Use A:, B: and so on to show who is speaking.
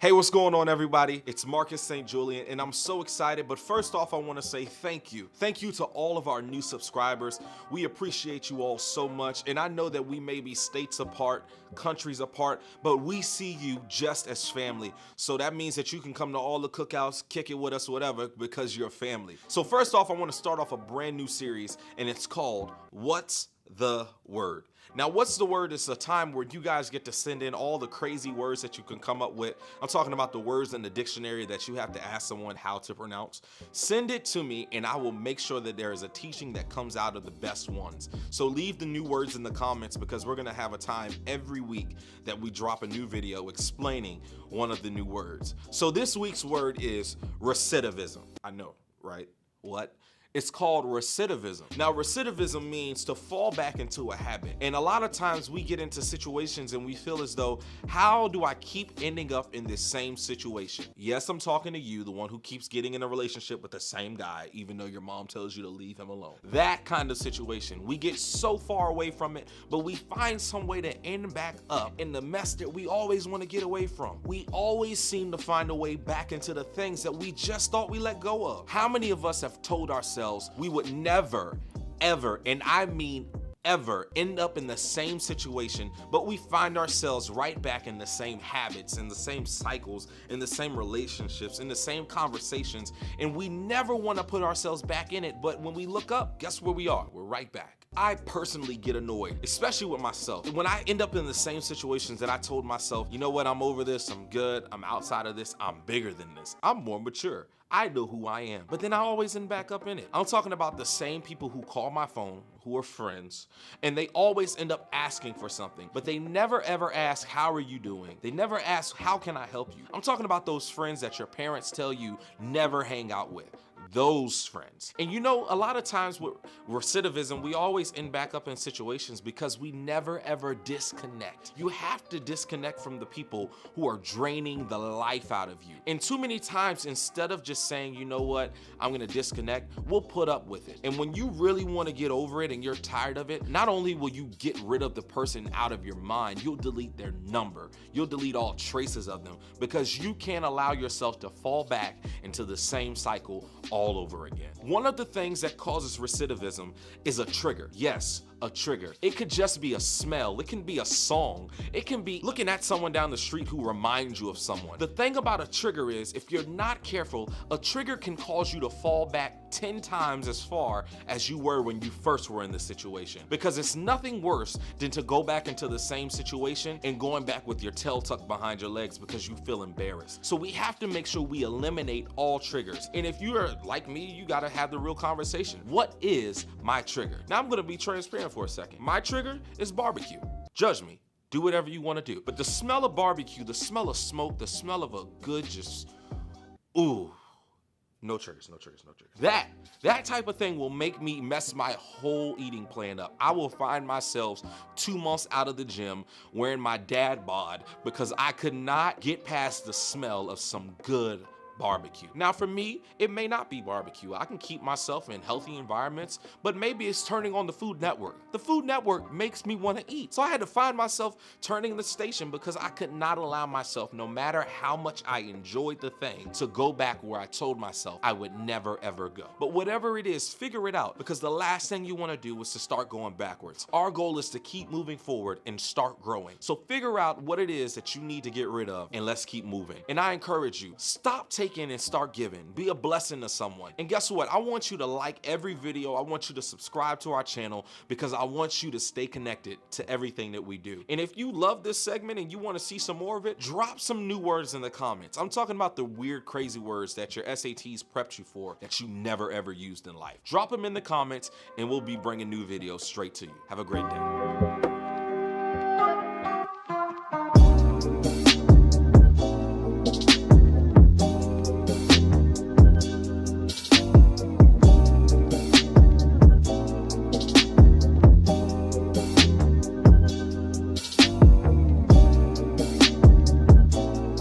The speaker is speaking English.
A: Hey, what's going on, everybody? It's Marcus St.Julien, and I'm so excited. But first off, I want to say thank you. Thank you to all of our new subscribers. We appreciate you all so much. And I know that we may be states apart, countries apart, but we see you just as family. So that means that you can come to all the cookouts, kick it with us, whatever, because you're family. So first off, I want to start off a brand new series, and it's called What's the Word? Now, What's the Word is a time where you guys get to send in all the crazy words that you can come up with. I'm talking about the words in the dictionary that you have to ask someone how to pronounce. Send it to me and I will make sure that there is a teaching that comes out of the best ones. So leave the new words in the comments because we're gonna have a time every week that we drop a new video explaining one of the new words. So this week's word is recidivism. I know, right? What? It's called recidivism. Now, recidivism means to fall back into a habit. And a lot of times we get into situations and we feel as though, how do I keep ending up in this same situation? Yes, I'm talking to you, the one who keeps getting in a relationship with the same guy, even though your mom tells you to leave him alone. That kind of situation. We get so far away from it, but we find some way to end back up in the mess that we always want to get away from. We always seem to find a way back into the things that we just thought we let go of. How many of us have told ourselves we would never, ever, and I mean ever, end up in the same situation, but we find ourselves right back in the same habits, in the same cycles, in the same relationships, in the same conversations, and we never want to put ourselves back in it, but when we look up, guess where we are? We're right back. I personally get annoyed, especially with myself. When I end up in the same situations that I told myself, you know what, I'm over this, I'm good, I'm outside of this, I'm bigger than this, I'm more mature, I know who I am. But then I always end back up in it. I'm talking about the same people who call my phone, who are friends, and they always end up asking for something, but they never ever ask, how are you doing? They never ask, how can I help you? I'm talking about those friends that your parents tell you never hang out with. Those friends. And you know, a lot of times with recidivism, we always end back up in situations because we never ever disconnect. You have to disconnect from the people who are draining the life out of you. And too many times, instead of just saying, you know what, I'm gonna disconnect, we'll put up with it. And when you really wanna get over it and you're tired of it, not only will you get rid of the person out of your mind, you'll delete their number. You'll delete all traces of them because you can't allow yourself to fall back into the same cycle all over again. One of the things that causes recidivism is a trigger. Yes, a trigger. It could just be a smell. It can be a song. It can be looking at someone down the street who reminds you of someone. The thing about a trigger is, if you're not careful, a trigger can cause you to fall back 10 times as far as you were when you first were in the situation. Because it's nothing worse than to go back into the same situation and going back with your tail tucked behind your legs because you feel embarrassed. So we have to make sure we eliminate all triggers. And if you're like me, you gotta have the real conversation. What is my trigger? Now I'm gonna be transparent for a second. My trigger is barbecue. Judge me. Do whatever you wanna do. But the smell of barbecue, the smell of smoke, the smell of a good ooh. No triggers, no triggers, no triggers. That type of thing will make me mess my whole eating plan up. I will find myself 2 months out of the gym wearing my dad bod because I could not get past the smell of some good barbecue. Now for me, it may not be barbecue. I can keep myself in healthy environments, but maybe it's turning on the Food Network. The Food Network makes me want to eat. So I had to find myself turning the station because I could not allow myself, no matter how much I enjoyed the thing, to go back where I told myself I would never ever go. But whatever it is, figure it out, because the last thing you want to do is to start going backwards. Our goal is to keep moving forward and start growing. So figure out what it is that you need to get rid of and let's keep moving. And I encourage you, stop taking and start giving. Be a blessing to someone. And guess what? I want you to like every video. I want you to subscribe to our channel because I want you to stay connected to everything that we do. And if you love this segment and you want to see some more of it, drop some new words in the comments. I'm talking about the weird, crazy words that your SATs prepped you for that you never ever used in life. Drop them in the comments and we'll be bringing new videos straight to you. Have a great day.